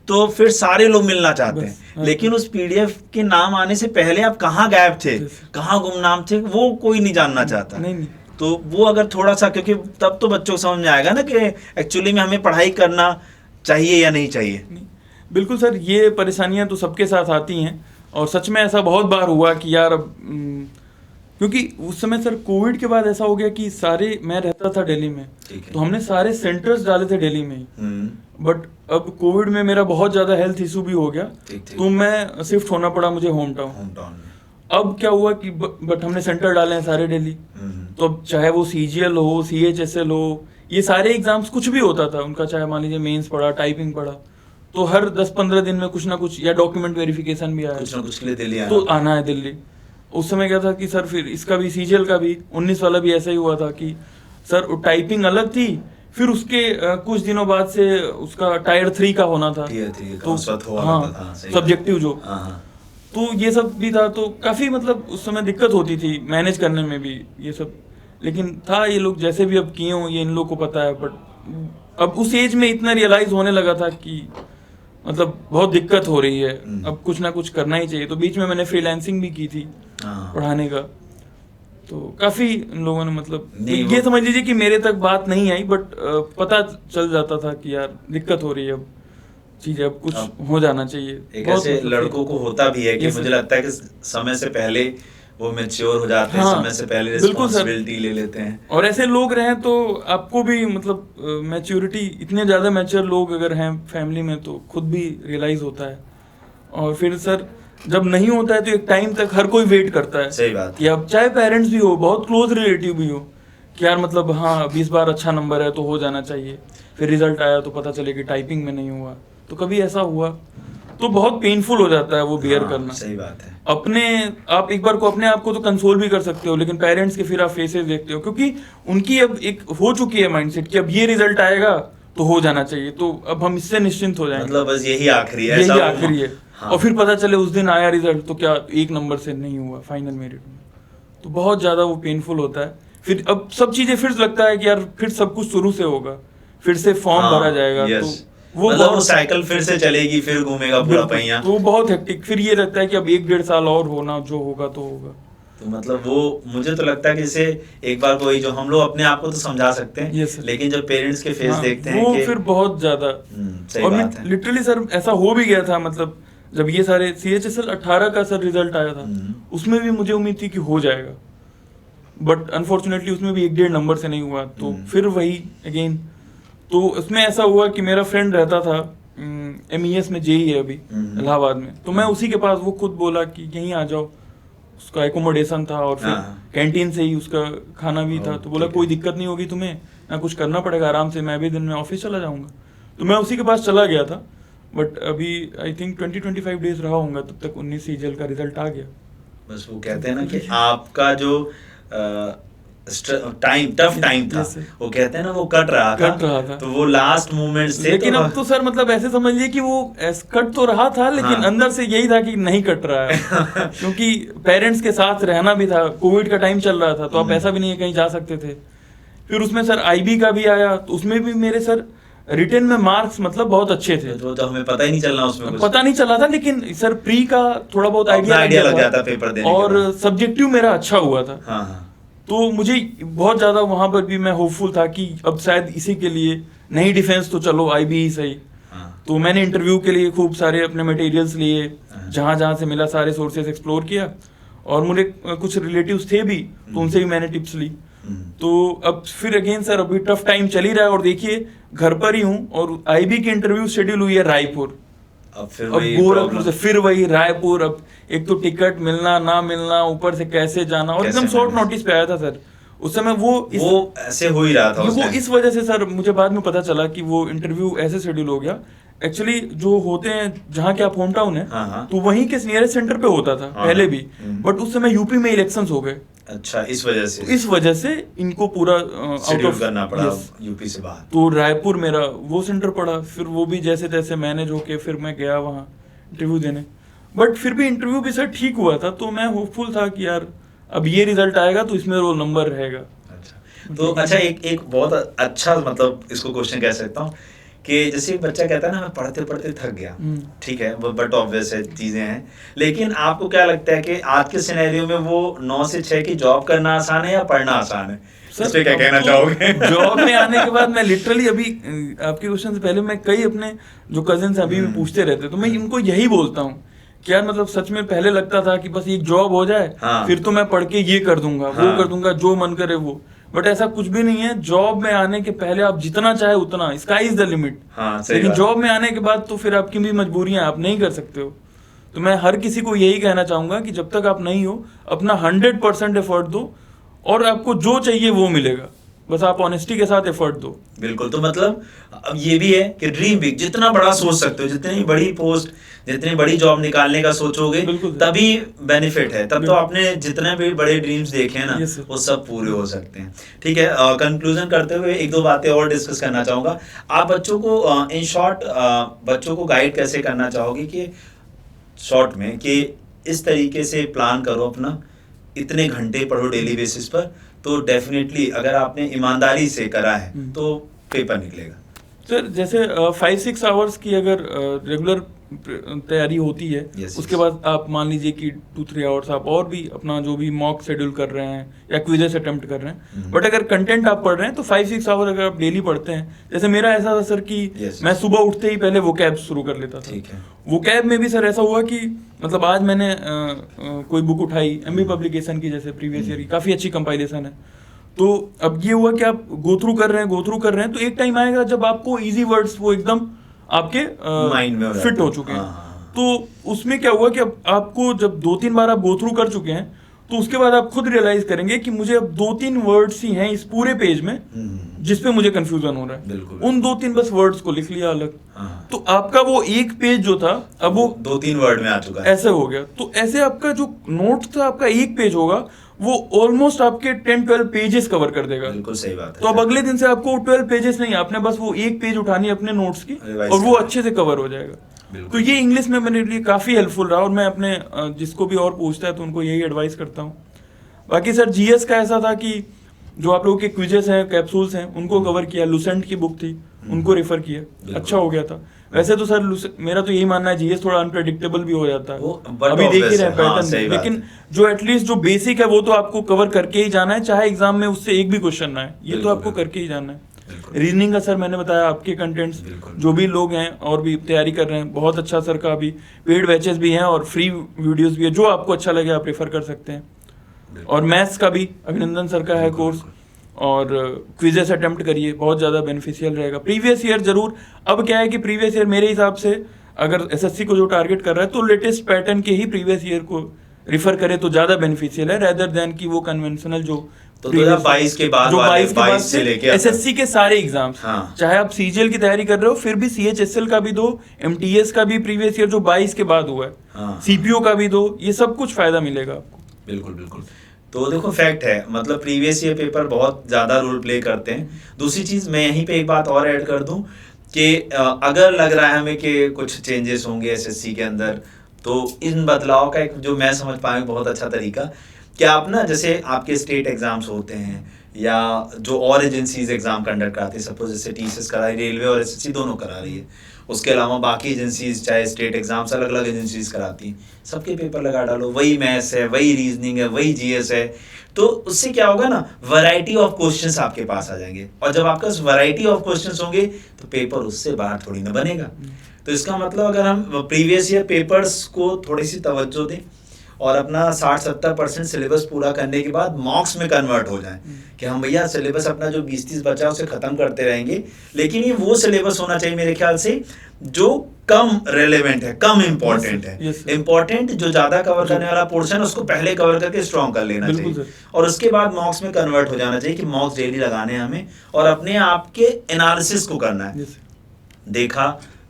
तो फिर सारे लोग मिलना चाहते हैं, लेकिन उस पीडीएफ के नाम आने से पहले आप कहाँ गायब थे, कहाँ गुमनाम थे, वो कोई नहीं जानना चाहता। नहीं। तो वो अगर थोड़ा सा, क्योंकि तब तो बच्चों को समझ में आएगा ना कि एक्चुअली में हमें पढ़ाई करना चाहिए या नहीं चाहिए। बिल्कुल सर, ये परेशानियां तो सबके साथ आती हैं, और सच में ऐसा बहुत बार हुआ कि यार क्योंकि उस समय सर कोविड के बाद ऐसा हो गया कि सारे, मैं रहता था दिल्ली में, तो हमने सारे सेंटर्स डाले थे दिल्ली में ही, बट अब कोविड में मेरा बहुत ज़्यादा हेल्थ इशू भी हो गया, तो मैं शिफ्ट होना पड़ा मुझे होम टाउन। अब क्या हुआ कि बट हमने सेंटर डाले हैं सारे दिल्ली, तो अब चाहे वो CGL हो, CHSL हो, ये सारे एग्जाम्स कुछ भी होता था उनका, चाहे मान लीजिए मेंस पढ़ा, टाइपिंग पढ़ा, तो हर 10-15 दिन में कुछ ना कुछ, या डॉक्यूमेंट वेरिफिकेशन भी आया, कुछ ना कुछ के लिए दिल्ली तो आना है दिल्ली। उस समय क्या था कि सर फिर इसका भी CGL का भी 19 वाला भी ऐसा ही हुआ था कि सर टाइपिंग अलग थी, फिर उसके कुछ दिनों बाद से उसका टायर 3 का होना था, तो हाँ सब्जेक्टिव जो, तो ये सब भी था, तो काफ़ी मतलब उस समय दिक्कत होती थी मैनेज करने में भी ये सब, लेकिन था ये लोग जैसे भी अब किए हों, ये इन लोग को पता है, बट अब उस एज में इतना रियलाइज होने लगा था कि मतलब बहुत दिक्कत हो रही है, अब कुछ ना कुछ करना ही चाहिए। तो बीच में मैंने फ्रीलांसिंग भी की थी पढ़ाने का, तो काफ़ी लोगों ने मतलब ये समझ लीजिए कि मेरे तक बात नहीं आई, बट पता चल जाता था कि यार दिक्कत हो रही है, अब चीज़ें अब कुछ हो जाना चाहिए। एक ऐसे लड़कों को होता भी है कि मुझे लगता है कि समय से पहले वो मैच्योर हो जाते हैं, समय से पहले रिस्पांसिबिलिटी ले लेते हैं, और ऐसे लोग रहें तो आपको भी मतलब मैच्योरिटी, इतने ज़्यादा मैच्योर लोग अगर हैं फैमिली में तो खुद भी रियलाइज़ होता है। और फिर सर जब नहीं होता है तो एक टाइम तक हर कोई वेट करता है, सही बात, कि अब चाहे पेरेंट्स भी हो, बहुत क्लोज रिलेटिव भी हो, कि यार मतलब हाँ 20 बार अच्छा नंबर है तो हो जाना चाहिए, फिर रिजल्ट आया तो पता चले कि टाइपिंग में नहीं हुआ, तो कभी ऐसा हुआ तो बहुत पेनफुल हो जाता है वो बियर करना। सही बात है। अपने आप एक बार को अपने आप को तो कंसोल भी कर सकते हो, लेकिन पेरेंट्स के फिर आप फेसेस देखते हो, क्योंकि उनकी अब एक हो चुकी है माइंडसेट कि अब ये रिजल्ट आएगा तो हो जाना चाहिए, तो अब हम इससे निश्चिंत हो जाएंगे, मतलब बस यही आखिरी है, यही आखिरी है। हाँ। और फिर पता चले उस दिन आया रिजल्ट तो क्या 1 नंबर से नहीं हुआ फाइनल मेरिट में, तो बहुत ज़्यादा वो पेनफुल होता है। फिर अब सब चीज़ें फिर लगता है कि यार फिर सब कुछ शुरू से होगा, फिर से फॉर्म भरा जाएगा, तो वो मतलब साइकिल फिर से चलेगी, फिर घूमेगा पूरा पहिया, तो बहुत हेक्टिक। फिर ये रहता है कि अब 1-1.5 साल और होना, जो होगा तो होगा। तो मतलब वो मुझे तो लगता है कि जैसे एक बार कोई जो हम लोग अपने आप को तो समझा सकते हैं, लेकिन जब पेरेंट्स के फेस देखते हैं वो फिर बहुत ज्यादा। और लिटरली सर ऐसा हो भी गया था, मतलब जब ये सारे CHSL 18 का सर रिजल्ट आया था, उसमें भी मुझे उम्मीद थी कि हो जाएगा, बट अनफॉर्चुनेटली उसमें भी 1-1.5 नंबर से नहीं हुआ। तो फिर वही अगेन, तो उसमें ऐसा हुआ कि मेरा फ्रेंड रहता था MES में, JEE है अभी इलाहाबाद में, तो मैं उसी के पास, वो खुद बोला कि यहीं आ जाओ, उसका एकोमोडेशन था और फिर कैंटीन से ही उसका खाना भी था, तो बोला कोई दिक्कत नहीं होगी तुम्हें, ना कुछ करना पड़ेगा, आराम से, मैं भी दिन में ऑफिस चला जाऊंगा। तो मैं उसी के पास चला गया था, बट अभी आई थिंक 20-25 डेज रहा होऊंगा, तब तक 19 CGL का रिजल्ट आ गया। बस वो कहते हैं ना कि आपका जो टफ टाइम था, वो कहते हैं ना वो कट रहा था, तो वो लास्ट मोमेंट्स थे। लेकिन अब तो सर मतलब ऐसे समझिए कि वो कट तो रहा था, लेकिन अंदर से यही था कि नहीं कट रहा है क्योंकि पेरेंट्स के साथ रहना भी था, कोविड का टाइम चल रहा था, तो आप ऐसा भी नहीं है कहीं जा सकते थे। फिर उसमें सर IB का भी आया, तो उसमें भी मेरे सर रिटन में मार्क्स मतलब बहुत अच्छे थे, तो हमें पता ही नहीं चलना, उसमें पता नहीं चला था, लेकिन सर प्री का थोड़ा बहुत आइडिया लग जाता पेपर देने, और सब्जेक्टिव मेरा अच्छा हुआ था। तो मुझे बहुत ज़्यादा वहाँ पर भी मैं होपफुल था कि अब शायद इसी के लिए नहीं डिफेंस तो चलो IB ही सही। तो मैंने इंटरव्यू के लिए खूब सारे अपने मटेरियल्स लिए, जहाँ जहाँ से मिला सारे सोर्सेज एक्सप्लोर किया, और मुझे कुछ रिलेटिव्स थे भी, तो उनसे भी मैंने टिप्स ली। तो अब फिर अगेन सर अभी टफ टाइम चल ही रहा है, और देखिए घर पर ही हूँ, और IB की इंटरव्यू शेड्यूल हुई है रायपुर, अब गोरखपुर से फिर वही रायपुर, अब एक तो टिकट मिलना ना मिलना, ऊपर से कैसे जाना, और एकदम शॉर्ट नोटिस पे आया था सर उस समय। वो ऐसे हो ही रहा था, वो इस वजह से सर मुझे बाद में पता चला कि वो इंटरव्यू ऐसे शेड्यूल हो गया। एक्चुअली जो होते हैं जहाँ के आप होम टाउन है, तो वहीं के नियरेस्ट सेंटर पे होता था पहले भी, बट उस समय यूपी में इलेक्शंस हो गए। अच्छा, इस वजह से इनको पूरा आउट ऑफ करना पड़ा यूपी से बाहर। तो रायपुर मेरा वो सेंटर पड़ा, फिर वो भी जैसे तैसे मैनेज होके फिर मैं गया वहाँ इंटरव्यू देने, बट फिर भी इंटरव्यू भी सर ठीक हुआ था। तो मैं होपफुल था कि यार अब ये रिजल्ट आएगा तो इसमें रोल नंबर रहेगा। अच्छा, तो अच्छा, एक बहुत अच्छा मतलब इसको क्वेश्चन कह सकता हूँ कि जैसे एक बच्चा कहता है ना, मैं पढ़ते पढ़ते थक गया, ठीक है, वो बट ऑब्वियस है, चीजें हैं, लेकिन आपको क्या लगता है कि आज के सिनेरियो में वो 9 से 6 की जॉब करना आसान है या पढ़ना आसान है? इस पे क्या कहना चाहोगे? जॉब में आने के बाद मैं लिटरली अभी आपके क्वेश्चन से पहले मैं कई अपने जो कजिन्स अभी भी पूछते रहते, तो मैं इनको यही बोलता हूँ कि यार मतलब सच में पहले लगता था कि बस एक जॉब हो जाए, हाँ, फिर तो मैं पढ़ के ये कर दूंगा, हाँ, वो कर दूंगा, जो मन करे वो, बट ऐसा कुछ भी नहीं है। जॉब में आने के पहले आप जितना चाहे उतना, स्काई इज द लिमिट। हाँ, सही लेकिन बात। जॉब में आने के बाद तो फिर आपकी भी मजबूरियां, आप नहीं कर सकते हो। तो मैं हर किसी को यही कहना चाहूंगा कि जब तक आप नहीं हो, अपना 100% एफर्ट दो और आपको जो चाहिए वो मिलेगा, बस आप ऑनेस्टी के साथ एफर्ट दो। बिल्कुल। तो मतलब अब ये भी है कि ड्रीम बिग, जितना बड़ा सोच सकते हो, जितनी बड़ी पोस्ट, जितनी बड़ी जॉब निकालने का सोचोगे, तभी बेनिफिट है। तब तो आपने जितने भी बड़े ड्रीम्स देखे हैं ना, वो सब पूरे हो सकते हैं। ठीक है, कंक्लूजन करते हुए एक दो बातें और डिस्कस करना चाहूंगा। आप बच्चों को इन शॉर्ट बच्चों को गाइड कैसे करना चाहोगे कि शॉर्ट में कि इस तरीके से प्लान करो अपना, इतने घंटे पढ़ो डेली बेसिस पर, तो डेफिनेटली अगर आपने ईमानदारी से करा है तो पेपर निकलेगा। सर जैसे 5-6 आवर्स की अगर रेगुलर तैयारी होती है, उसके बाद आप मान लीजिए कि 2-3 आवर्स आप और भी अपना जो भी मॉक शेड्यूल कर रहे हैं या क्विजेस अटेम्प्ट कर रहे हैं, बट अगर कंटेंट आप पढ़ रहे हैं तो 5-6 आवर अगर आप डेली पढ़ते हैं, जैसे मेरा ऐसा था सर कि मैं सुबह उठते ही पहले वोकैब शुरू कर लेता था। वोकैब में भी सर ऐसा हुआ कि मतलब आज मैंने कोई बुक उठाई एमबी पब्लिकेशन की, जैसे प्रीवियस ईयर की काफ़ी अच्छी कंपाइलेशन है, तो अब ये हुआ कि आप गो थ्रू कर रहे हैं, तो एक टाइम आएगा जब आपको इजी वर्ड्स वो एकदम आपके माइंड में फिट हो चुके हैं। तो उसमें क्या हुआ कि अब आपको जब 2-3 बार आप गो थ्रू कर चुके हैं, तो उसके बाद आप खुद रियलाइज करेंगे कि मुझे अब 2-3 वर्ड्स ही हैं इस पूरे पेज में जिसपे मुझे कंफ्यूजन हो रहा है, उन 2-3 बस वर्ड्स को लिख लिया अलग, तो आपका वो एक पेज जो था अब वो 2-3 वर्ड में आ चुका है, ऐसे हो गया। तो ऐसे आपका जो नोट था, आपका एक पेज होगा, वो ऑलमोस्ट आपके 10-12 पेजेस कवर कर देगा। बिल्कुल सही बात है। तो अब अगले दिन से आपको 12 पेजेस नहीं, आपने बस वो एक पेज उठानी है अपने नोट्स की और वो अच्छे से कवर हो जाएगा। तो ये इंग्लिश में मेरे लिए काफी हेल्पफुल रहा और मैं अपने जिसको भी और पूछता है तो उनको यही एडवाइस करता हूँ। बाकी सर जीएस का ऐसा था कि जो आप लोगों के क्विजेस हैं, कैप्सूल्स हैं, उनको कवर किया, लुसेंट की बुक थी उनको रेफर किया, अच्छा हो गया था। वैसे तो सर मेरा तो यही मानना है जीएस थोड़ा अनप्रेडिक्टेबल भी हो जाता है, अभी देख ही रहे हैं पैटर्न, लेकिन जो एटलीस्ट जो बेसिक है वो तो आपको कवर करके ही जाना है, चाहे एग्जाम में उससे एक भी क्वेश्चन ना है, ये तो आपको करके ही जाना है। रीजनिंग का सर मैंने बताया, आपके कंटेंट्स जो भी लोग हैं और भी तैयारी कर रहे हैं, बहुत अच्छा सर का अभी पेड बैचेस भी हैं और फ्री वीडियोस भी है, जो आपको अच्छा लगे आप रेफर कर सकते हैं। और मैथ्स का भी अभिनंदन सर का है कोर्स, और क्विजेस अटेम्प्ट करिए, बहुत ज़्यादा बेनिफिशियल रहेगा। प्रीवियस ईयर जरूर, अब क्या है कि प्रीवियस ईयर मेरे हिसाब से अगर एसएससी को जो टारगेट कर रहा है तो लेटेस्ट पैटर्न के ही प्रीवियस ईयर को रिफर करे तो ज़्यादा बेनिफिशियल है, रेदर देन कि वो कन्वेंशनल जो तो 2022 के बाद, जो 22 से लेके एसएससी के सारे एग्जाम्स, चाहे आप सीजीएल की तैयारी कर रहे हो फिर भी सीएचएसएल का भी दो, एमटीएस का भी प्रीवियस ईयर जो 22 के बाद हुआ है, सीपीओ का भी दो, ये सब कुछ फायदा मिलेगा आपको। बिल्कुल बिल्कुल। तो देखो फैक्ट है, मतलब प्रीवियस ईयर पेपर बहुत ज़्यादा रोल प्ले करते हैं। दूसरी चीज़ मैं यहीं पे एक बात और ऐड कर दूं कि अगर लग रहा है हमें कि कुछ चेंजेस होंगे एसएससी के अंदर, तो इन बदलाव का एक जो मैं समझ पाया बहुत अच्छा तरीका, कि आप ना जैसे आपके स्टेट एग्जाम्स होते हैं या जो और एजेंसीज एग्जाम कंडक्ट कराती है, सपोज जैसे टीसीएस करा रही, रेलवे और एसएससी दोनों करा रही है, उसके अलावा बाकी एजेंसीज चाहे स्टेट एग्जाम्स अलग अलग एजेंसीज कराती हैं, सबके पेपर लगा डालो, वही मैथ्स है, वही रीजनिंग है, वही जीएस है, तो उससे क्या होगा ना, वैरायटी ऑफ क्वेश्चंस आपके पास आ जाएंगे, और जब आपके पास वैरायटी ऑफ क्वेश्चंस होंगे तो पेपर उससे बाहर थोड़ी ना बनेगा। तो इसका मतलब अगर हम प्रीवियस ईयर पेपर्स को थोड़ी सी तवज्जो दें और अपना 60-70% सिलेबस पूरा करने के बाद मॉक्स में कन्वर्ट हो जाए कि हम भैया सिलेबस अपना जो 20-30 बचा उसे खत्म करते रहेंगे, लेकिन ये वो सिलेबस होना चाहिए मेरे ख्याल से जो कम रेलेवेंट है, कम इम्पोर्टेंट है। इम्पोर्टेंट जो ज्यादा कवर करने वाला पोर्शन है उसको पहले कवर करके स्ट्रॉन्ग कर लेना चाहिए और उसके बाद मॉक्स में कन्वर्ट हो जाना चाहिए कि मॉक्स डेली लगाने हैं हमें और अपने आप के एनालिसिस को करना है। देखा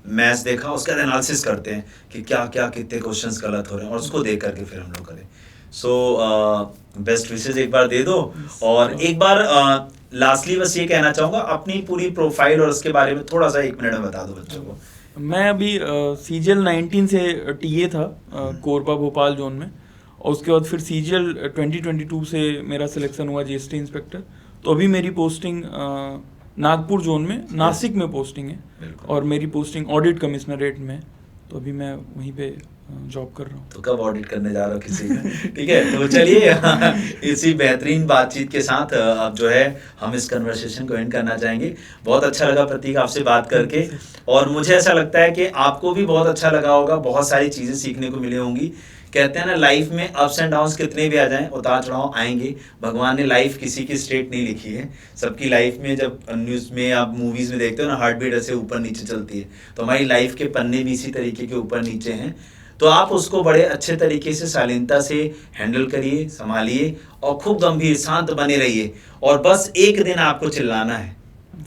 मैथ्स देखा, उसका एनालिसिस करते हैं कि क्या क्या कितने क्वेश्चंस गलत हो रहे हैं और उसको देख करके फिर हम लोग करें। सो बेस्ट विशेस एक बार दे दो और एक बार लास्टली बस ये कहना चाहूँगा अपनी पूरी प्रोफाइल और उसके बारे में थोड़ा सा 1 मिनट में बता दो बच्चों को। मैं अभी सीजीएल 19 से टीए था कोरबा भोपाल जोन में, और उसके बाद फिर सीजीएल 2022 से मेरा सिलेक्शन हुआ जीएसटी इंस्पेक्टर, तो अभी मेरी पोस्टिंग नागपुर जोन में, नासिक में पोस्टिंग है, बिल्कुल। और मेरी पोस्टिंग ऑडिट कमिश्नरेट में है। तो अभी मैं वहीं पे जॉब कर रहा हूँ। तो कब ऑडिट करने जा रहा हो किसी का? ठीक है, तो चलिए इसी बेहतरीन बातचीत के साथ अब जो है हम इस कन्वर्सेशन को एंड करना चाहेंगे। बहुत अच्छा लगा प्रतीक आपसे बात करके, और मुझे ऐसा लगता है कि आपको भी बहुत अच्छा लगा होगा, बहुत सारी चीज़ें सीखने को मिली होंगी। कहते हैं ना, लाइफ में अप्स एंड डाउन्स कितने भी आ जाएं, उतार चढ़ाव आएंगे। भगवान ने लाइफ किसी की स्ट्रेट नहीं लिखी है। सबकी लाइफ में, जब न्यूज़ में आप मूवीज़ में देखते हो ना, हार्ट बीट ऐसे ऊपर नीचे चलती है, तो हमारी लाइफ के पन्ने भी इसी तरीके के ऊपर नीचे हैं। तो आप उसको बड़े अच्छे तरीके से, शालीनता से हैंडल करिए, संभालिए, और खूब गंभीर शांत बने रहिए। और बस एक दिन आपको चिल्लाना है,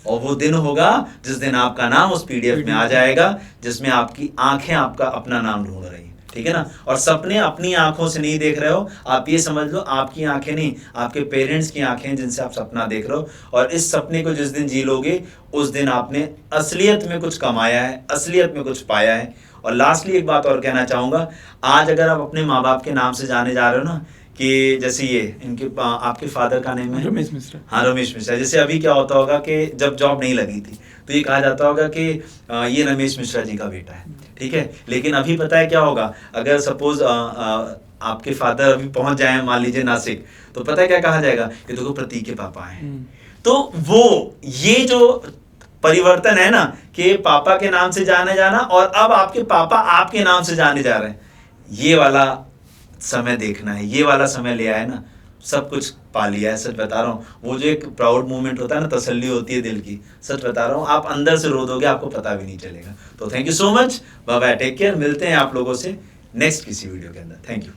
और वो दिन होगा जिस दिन आपका नाम उस पीडीएफ में आ जाएगा, जिसमें आपकी आंखें आपका अपना नाम ढूंढ रही हैं। ठीक है ना? और सपने अपनी आंखों से नहीं देख रहे हो, आप ये समझ लो आपकी आंखें नहीं, आपके पेरेंट्स की आंखें हैं जिनसे आप सपना देख रहे हो। और इस सपने को जिस दिन जी लोगे, उस दिन आपने असलियत में कुछ कमाया है, असलियत में कुछ पाया है। और लास्टली एक बात और कहना चाहूँगा, आज अगर आप अपने माँ बाप के नाम से जाने जा रहे हो ना, कि जैसे ये इनके आपके फादर का नेम है रमेश मिश्रा। हाँ, रमेश मिश्रा। जैसे अभी क्या होता होगा कि जब जॉब नहीं लगी थी तो ये कहा जाता होगा कि ये रमेश मिश्रा जी का बेटा है। ठीक है, लेकिन अभी पता है क्या होगा, अगर सपोज आपके फादर अभी पहुंच जाए मान लीजिए नासिक, तो पता है क्या कहा जाएगा, ये देखो प्रतीक के पापा हैं। तो वो ये जो परिवर्तन है ना, कि पापा के नाम से जाने जाना, और अब आपके पापा आपके नाम से जाने जा रहे हैं, ये वाला समय देखना है, ये वाला समय लिया है ना, सब कुछ पा लिया है। सच बता रहा हूँ, वो जो एक प्राउड मोमेंट होता है ना, तसल्ली होती है दिल की, सच बता रहा हूँ, आप अंदर से रो दोगे, आपको पता भी नहीं चलेगा। तो thank you so much, bye bye, take care. मिलते हैं आप लोगों से नेक्स्ट किसी वीडियो के अंदर। Thank you.